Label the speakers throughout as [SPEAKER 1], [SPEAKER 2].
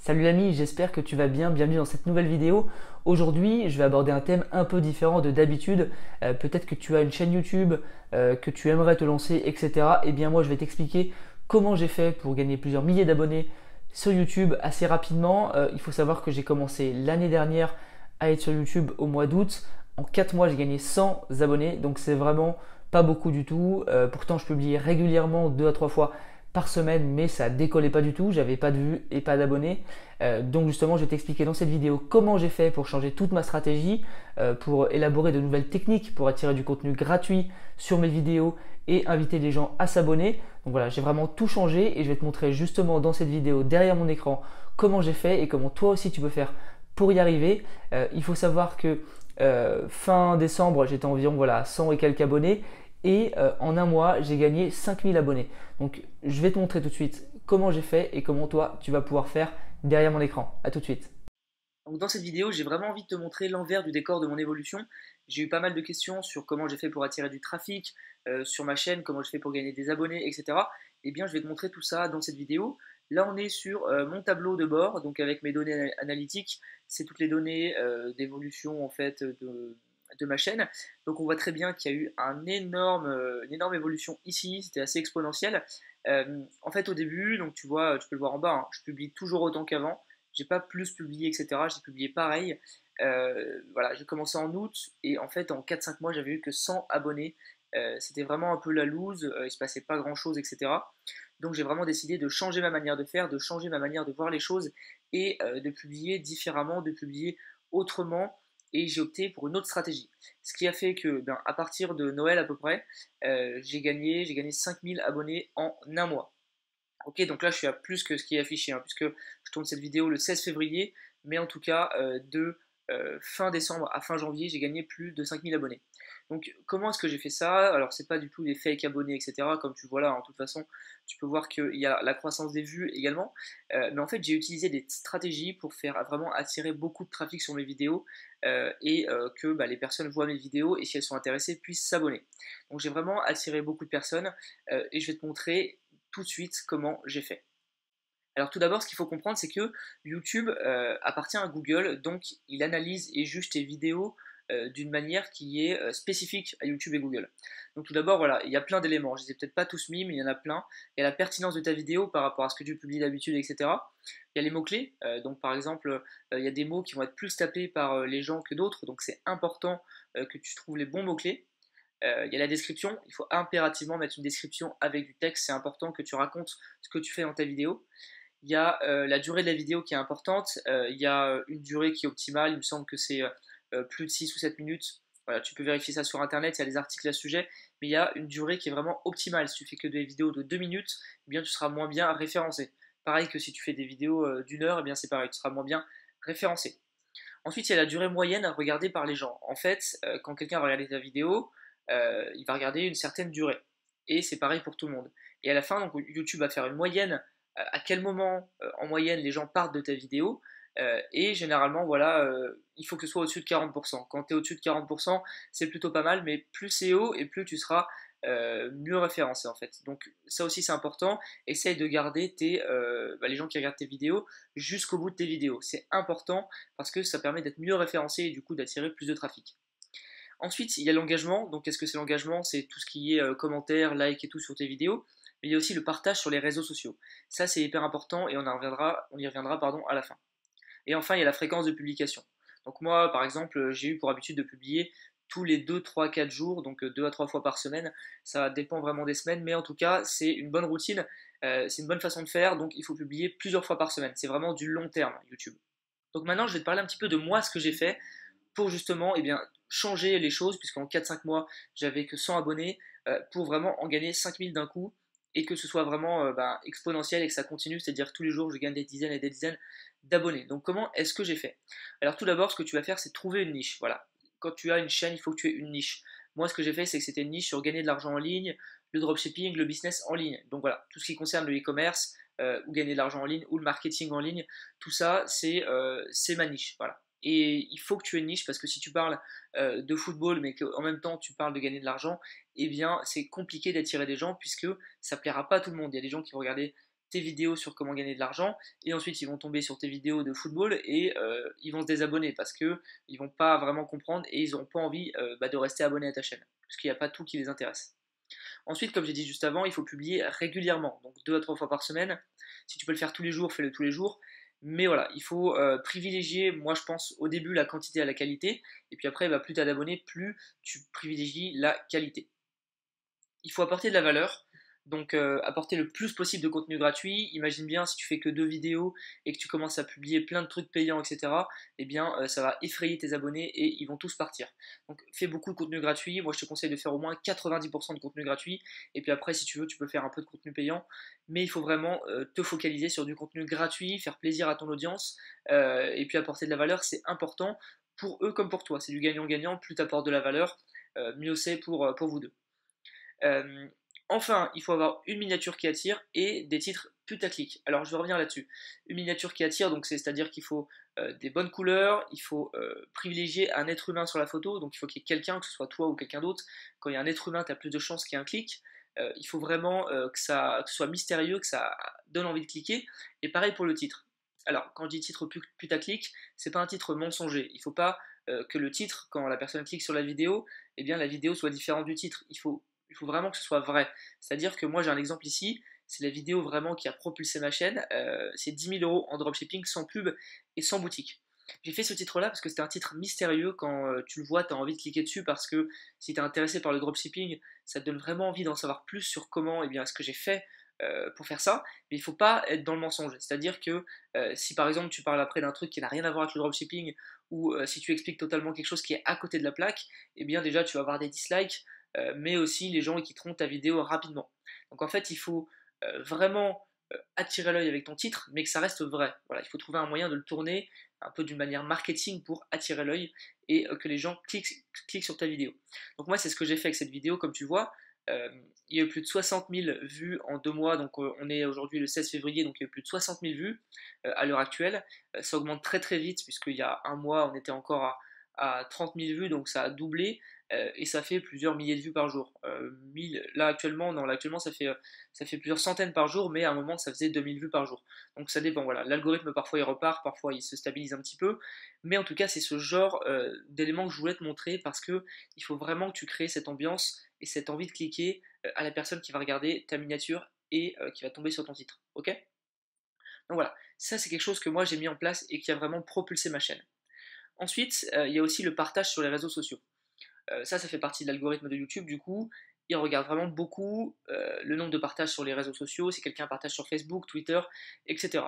[SPEAKER 1] Salut l'ami, j'espère que tu vas bien, bienvenue dans cette nouvelle vidéo. Aujourd'hui, je vais aborder un thème un peu différent de d'habitude. Peut-être que tu as une chaîne YouTube, que tu aimerais te lancer, etc. Eh bien moi, je vais t'expliquer comment j'ai fait pour gagner plusieurs milliers d'abonnés sur YouTube assez rapidement. Il faut savoir que j'ai commencé l'année dernière à être sur YouTube au mois d'août. En 4 mois, j'ai gagné 100 abonnés, donc c'est vraiment pas beaucoup du tout. Pourtant, je publie régulièrement 2 à 3 fois par semaine, mais ça décollait pas du tout, j'avais pas de vues et pas d'abonnés. Donc justement, je vais t'expliquer dans cette vidéo comment j'ai fait pour changer toute ma stratégie, pour élaborer de nouvelles techniques, pour attirer du contenu gratuit sur mes vidéos et inviter les gens à s'abonner. Donc voilà, j'ai vraiment tout changé et je vais te montrer justement dans cette vidéo derrière mon écran comment j'ai fait et comment toi aussi tu peux faire pour y arriver. Il faut savoir que fin décembre, j'étais environ 100 et quelques abonnés et en un mois, j'ai gagné 5000 abonnés. Donc je vais te montrer tout de suite comment j'ai fait et comment toi tu vas pouvoir faire derrière mon écran. A tout de suite. Donc dans cette vidéo, j'ai vraiment envie de te montrer l'envers du décor de mon évolution. J'ai eu pas mal de questions sur comment j'ai fait pour attirer du trafic sur ma chaîne, comment j'ai fait pour gagner des abonnés, etc. Eh bien, je vais te montrer tout ça dans cette vidéo. Là, on est sur mon tableau de bord, donc avec mes données analytiques. C'est toutes les données d'évolution en fait de ma chaîne. Donc on voit très bien qu'il y a eu une énorme évolution ici, c'était assez exponentiel. En fait, au début, donc tu vois, tu peux le voir en bas, hein, je publie toujours autant qu'avant. J'ai pas plus publié, etc. J'ai publié pareil. Voilà, j'ai commencé en août et en fait en 4-5 mois j'avais eu que 100 abonnés. C'était vraiment un peu la loose, il se passait pas grand chose, etc. Donc j'ai vraiment décidé de changer ma manière de faire, de changer ma manière de voir les choses et de publier différemment, de publier autrement. Et j'ai opté pour une autre stratégie. Ce qui a fait que, ben, à partir de Noël à peu près, j'ai gagné 5000 abonnés en un mois. Ok, donc là je suis à plus que ce qui est affiché, hein, puisque je tourne cette vidéo le 16 février, mais en tout cas de fin décembre à fin janvier, j'ai gagné plus de 5000 abonnés. Donc comment est-ce que j'ai fait ça? Alors c'est pas du tout des fake abonnés, etc. Comme tu vois là, en toute façon, tu peux voir qu'il y a la croissance des vues également. Mais en fait j'ai utilisé des stratégies pour faire vraiment attirer beaucoup de trafic sur mes vidéos et que bah, les personnes voient mes vidéos et si elles sont intéressées puissent s'abonner. Donc j'ai vraiment attiré beaucoup de personnes et je vais te montrer tout de suite comment j'ai fait. Alors tout d'abord, ce qu'il faut comprendre, c'est que YouTube appartient à Google, donc il analyse et juge tes vidéos d'une manière qui est spécifique à YouTube et Google. Donc tout d'abord, voilà, il y a plein d'éléments. Je ne les ai peut-être pas tous mis, mais il y en a plein. Il y a la pertinence de ta vidéo par rapport à ce que tu publies d'habitude, etc. Il y a les mots-clés. Donc par exemple, il y a des mots qui vont être plus tapés par les gens que d'autres, donc c'est important que tu trouves les bons mots-clés. Il y a la description, il faut impérativement mettre une description avec du texte, c'est important que tu racontes ce que tu fais dans ta vidéo. Il y a la durée de la vidéo qui est importante, il y a une durée qui est optimale, il me semble que c'est plus de 6 ou 7 minutes. Voilà, tu peux vérifier ça sur internet, il y a des articles à ce sujet, mais il y a une durée qui est vraiment optimale. Si tu fais que des vidéos de 2 minutes, eh bien tu seras moins bien référencé. Pareil que si tu fais des vidéos d'une heure, eh bien c'est pareil, tu seras moins bien référencé. Ensuite, il y a la durée moyenne regardée par les gens. En fait, quand quelqu'un va regarder ta vidéo, il va regarder une certaine durée. Et c'est pareil pour tout le monde. Et à la fin, donc, YouTube va faire une moyenne, à quel moment en moyenne les gens partent de ta vidéo. Et généralement, voilà, il faut que ce soit au-dessus de 40%. Quand tu es au-dessus de 40%, c'est plutôt pas mal, mais plus c'est haut et plus tu seras mieux référencé en fait. Donc ça aussi c'est important. Essaye de garder les gens qui regardent tes vidéos jusqu'au bout de tes vidéos. C'est important parce que ça permet d'être mieux référencé et du coup d'attirer plus de trafic. Ensuite, il y a l'engagement. Donc, qu'est-ce que c'est l'engagement? C'est tout ce qui est commentaires, likes et tout sur tes vidéos. Mais il y a aussi le partage sur les réseaux sociaux. Ça, c'est hyper important et on y reviendra pardon, à la fin. Et enfin, il y a la fréquence de publication. Donc moi, par exemple, j'ai eu pour habitude de publier tous les 2, 3, 4 jours, donc 2 à 3 fois par semaine. Ça dépend vraiment des semaines, mais en tout cas, c'est une bonne routine, c'est une bonne façon de faire, donc il faut publier plusieurs fois par semaine. C'est vraiment du long terme, YouTube. Donc maintenant, je vais te parler un petit peu de moi, ce que j'ai fait pour justement eh bien, changer les choses, puisqu'en 4-5 mois, j'avais que 100 abonnés, pour vraiment en gagner 5000 d'un coup, et que ce soit vraiment exponentiel et que ça continue, c'est-à-dire tous les jours, je gagne des dizaines et des dizaines d'abonnés. Donc comment est-ce que j'ai fait? Alors tout d'abord, ce que tu vas faire, c'est trouver une niche. Voilà. Quand tu as une chaîne, il faut que tu aies une niche. Moi, ce que j'ai fait, c'est que c'était une niche sur gagner de l'argent en ligne, le dropshipping, le business en ligne. Donc voilà, tout ce qui concerne le e-commerce, ou gagner de l'argent en ligne, ou le marketing en ligne, tout ça, c'est ma niche. Voilà. Et il faut que tu aies une niche parce que si tu parles de football mais qu'en même temps tu parles de gagner de l'argent, eh bien c'est compliqué d'attirer des gens puisque ça plaira pas à tout le monde. Il y a des gens qui vont regarder tes vidéos sur comment gagner de l'argent, et ensuite ils vont tomber sur tes vidéos de football et ils vont se désabonner parce qu'ils ne vont pas vraiment comprendre et ils n'auront pas envie de rester abonnés à ta chaîne, parce qu'il n'y a pas tout qui les intéresse. Ensuite, comme j'ai dit juste avant, il faut publier régulièrement, donc 2 à 3 fois par semaine. Si tu peux le faire tous les jours, fais-le tous les jours. Mais voilà, il faut privilégier, moi je pense au début la quantité à la qualité, et puis après, plus tu as d'abonnés, plus tu privilégies la qualité. Il faut apporter de la valeur, donc apporter le plus possible de contenu gratuit. Imagine bien si tu fais que 2 vidéos et que tu commences à publier plein de trucs payants, etc. Eh bien, ça va effrayer tes abonnés et ils vont tous partir. Donc fais beaucoup de contenu gratuit. Moi, je te conseille de faire au moins 90% de contenu gratuit. Et puis après, si tu veux, tu peux faire un peu de contenu payant. Mais il faut vraiment te focaliser sur du contenu gratuit, faire plaisir à ton audience et puis apporter de la valeur. C'est important pour eux comme pour toi. C'est du gagnant-gagnant. Plus tu apportes de la valeur, mieux c'est pour vous deux. Euh, Enfin, il faut avoir une miniature qui attire et des titres putaclic. Alors je vais revenir là-dessus. Une miniature qui attire, donc c'est-à-dire qu'il faut des bonnes couleurs, il faut privilégier un être humain sur la photo, donc il faut qu'il y ait quelqu'un, que ce soit toi ou quelqu'un d'autre. Quand il y a un être humain, tu as plus de chances qu'il y ait un clic. Il faut vraiment que ce soit mystérieux, que ça donne envie de cliquer. Et pareil pour le titre. Alors, quand je dis titre putaclic, c'est pas un titre mensonger. Il faut pas que le titre, quand la personne clique sur la vidéo, eh bien la vidéo soit différente du titre. Il faut vraiment que ce soit vrai. C'est-à-dire que moi j'ai un exemple ici, c'est la vidéo vraiment qui a propulsé ma chaîne, c'est 10 000 euros en dropshipping sans pub et sans boutique. J'ai fait ce titre-là parce que c'était un titre mystérieux, quand tu le vois, tu as envie de cliquer dessus parce que si tu es intéressé par le dropshipping, ça te donne vraiment envie d'en savoir plus sur comment, eh bien, ce que j'ai fait pour faire ça, mais il ne faut pas être dans le mensonge. C'est-à-dire que si par exemple tu parles après d'un truc qui n'a rien à voir avec le dropshipping, ou si tu expliques totalement quelque chose qui est à côté de la plaque, eh bien déjà tu vas avoir des dislikes, mais aussi les gens quitteront ta vidéo rapidement. Donc en fait, il faut vraiment attirer l'œil avec ton titre, mais que ça reste vrai. Voilà, il faut trouver un moyen de le tourner un peu d'une manière marketing pour attirer l'œil et que les gens cliquent sur ta vidéo. Donc moi, c'est ce que j'ai fait avec cette vidéo, comme tu vois. Il y a eu plus de 60 000 vues en 2 mois, donc on est aujourd'hui le 16 février, donc il y a eu plus de 60 000 vues à l'heure actuelle. Ça augmente très très vite, puisqu'il y a un mois, on était encore à 30 000 vues, donc ça a doublé. Et ça fait plusieurs milliers de vues par jour. 1000, là actuellement, non, là, actuellement ça fait plusieurs centaines par jour, mais à un moment ça faisait 2000 vues par jour. Donc ça dépend, voilà. L'algorithme parfois il repart, parfois il se stabilise un petit peu, mais en tout cas c'est ce genre d'éléments que je voulais te montrer parce que il faut vraiment que tu crées cette ambiance et cette envie de cliquer à la personne qui va regarder ta miniature et qui va tomber sur ton titre. Ok? Donc voilà, ça c'est quelque chose que moi j'ai mis en place et qui a vraiment propulsé ma chaîne. Ensuite, il y a aussi le partage sur les réseaux sociaux. Ça fait partie de l'algorithme de YouTube, du coup, il regarde vraiment beaucoup le nombre de partages sur les réseaux sociaux, si quelqu'un partage sur Facebook, Twitter, etc.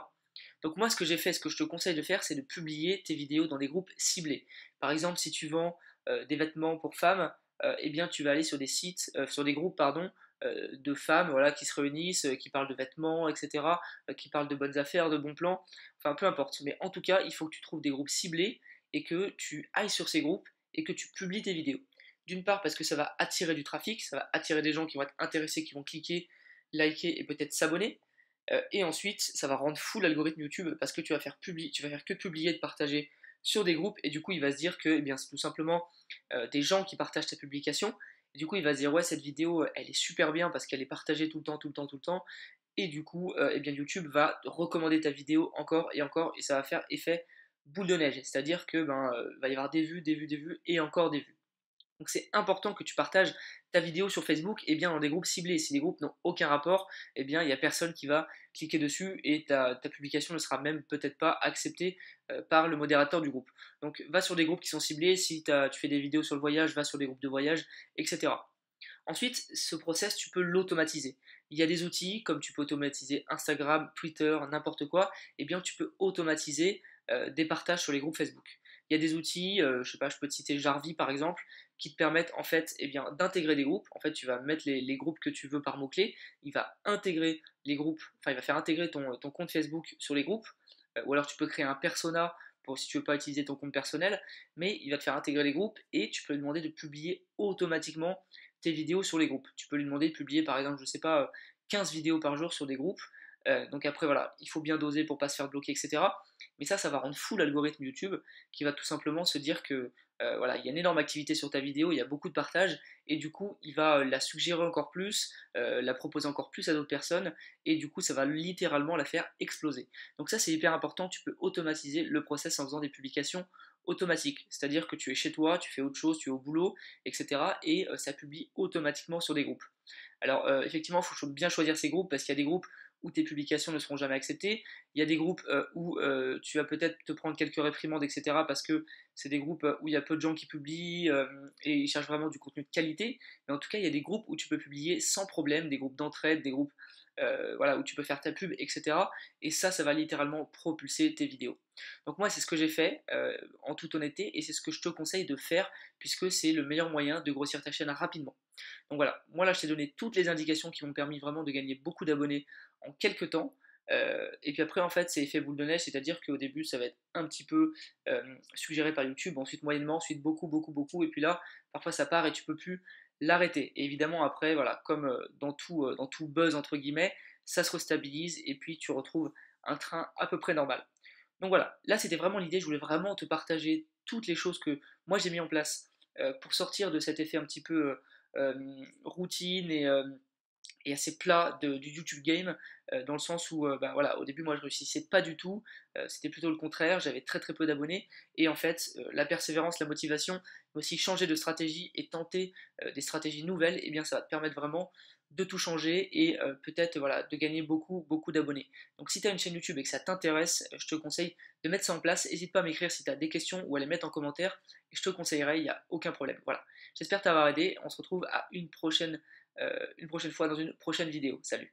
[SPEAKER 1] Donc moi, ce que j'ai fait, ce que je te conseille de faire, c'est de publier tes vidéos dans des groupes ciblés. Par exemple, si tu vends des vêtements pour femmes, eh bien tu vas aller sur des sites, sur des groupes, pardon, de femmes, voilà, qui se réunissent, qui parlent de vêtements, etc., qui parlent de bonnes affaires, de bons plans, enfin peu importe. Mais en tout cas, il faut que tu trouves des groupes ciblés et que tu ailles sur ces groupes et que tu publies tes vidéos. D'une part parce que ça va attirer du trafic, ça va attirer des gens qui vont être intéressés, qui vont cliquer, liker et peut-être s'abonner. Et ensuite, ça va rendre fou l'algorithme YouTube parce que tu vas faire que publier, de partager sur des groupes, et du coup il va se dire que eh bien, c'est tout simplement des gens qui partagent ta publication. Et du coup il va se dire ouais, cette vidéo elle est super bien parce qu'elle est partagée tout le temps, tout le temps, tout le temps. Et du coup eh bien, YouTube va recommander ta vidéo encore et encore, et ça va faire effet boule de neige, c'est-à-dire que va y avoir des vues, des vues, des vues et encore des vues. Donc c'est important que tu partages ta vidéo sur Facebook et bien dans des groupes ciblés. Si les groupes n'ont aucun rapport, eh bien il n'y a personne qui va cliquer dessus et ta publication ne sera même peut-être pas acceptée par le modérateur du groupe. Donc va sur des groupes qui sont ciblés. Si tu fais des vidéos sur le voyage, va sur des groupes de voyage, etc. Ensuite, ce process, tu peux l'automatiser. Il y a des outils, comme tu peux automatiser Instagram, Twitter, n'importe quoi, et bien tu peux automatiser des partages sur les groupes Facebook. Il y a des outils, je sais pas, je peux te citer Jarvis par exemple, qui te permettent en fait eh bien, d'intégrer des groupes. En fait, tu vas mettre les groupes que tu veux par mots-clés, il va intégrer les groupes, enfin il va faire intégrer ton compte Facebook sur les groupes, ou alors tu peux créer un persona pour si tu veux pas utiliser ton compte personnel, mais il va te faire intégrer les groupes et tu peux lui demander de publier automatiquement tes vidéos sur les groupes. Tu peux lui demander de publier par exemple, je sais pas, 15 vidéos par jour sur des groupes, Donc après voilà, il faut bien doser pour pas se faire bloquer, etc. Mais ça va rendre fou l'algorithme YouTube qui va tout simplement se dire que voilà, il y a une énorme activité sur ta vidéo, il y a beaucoup de partages, et du coup, il va la suggérer encore plus, la proposer encore plus à d'autres personnes, et du coup, ça va littéralement la faire exploser. Donc ça, c'est hyper important, tu peux automatiser le process en faisant des publications automatiques, c'est-à-dire que tu es chez toi, tu fais autre chose, tu es au boulot, etc. Et ça publie automatiquement sur des groupes. Alors effectivement, il faut bien choisir ces groupes parce qu'il y a des groupes où tes publications ne seront jamais acceptées, il y a des groupes où tu vas peut-être te prendre quelques réprimandes, etc. parce que c'est des groupes où il y a peu de gens qui publient et ils cherchent vraiment du contenu de qualité, mais en tout cas il y a des groupes où tu peux publier sans problème, des groupes d'entraide, des groupes voilà, où tu peux faire ta pub, etc. Et ça va littéralement propulser tes vidéos. Donc moi c'est ce que j'ai fait en toute honnêteté et c'est ce que je te conseille de faire puisque c'est le meilleur moyen de grossir ta chaîne rapidement. Donc voilà, moi là je t'ai donné toutes les indications qui m'ont permis vraiment de gagner beaucoup d'abonnés en quelques temps. Et puis après en fait c'est effet boule de neige, c'est-à-dire qu'au début ça va être un petit peu suggéré par YouTube, ensuite moyennement, ensuite beaucoup, beaucoup, beaucoup, et puis là parfois ça part et tu peux plus l'arrêter. Et évidemment après voilà, comme dans tout buzz entre guillemets, ça se restabilise et puis tu retrouves un train à peu près normal. Donc voilà, là c'était vraiment l'idée, je voulais vraiment te partager toutes les choses que moi j'ai mis en place pour sortir de cet effet un petit peu routine et assez plat du YouTube game, dans le sens où bah, voilà, au début moi je réussissais pas du tout, c'était plutôt le contraire, j'avais très très peu d'abonnés, et en fait la persévérance, la motivation, mais aussi changer de stratégie et tenter des stratégies nouvelles, et bien ça va te permettre vraiment de tout changer et peut-être voilà, de gagner beaucoup beaucoup d'abonnés. Donc si tu as une chaîne YouTube et que ça t'intéresse, je te conseille de mettre ça en place, n'hésite pas à m'écrire si tu as des questions ou à les mettre en commentaire, et je te conseillerai, il n'y a aucun problème. Voilà, j'espère t'avoir aidé, on se retrouve à une prochaine fois dans une prochaine vidéo. Salut!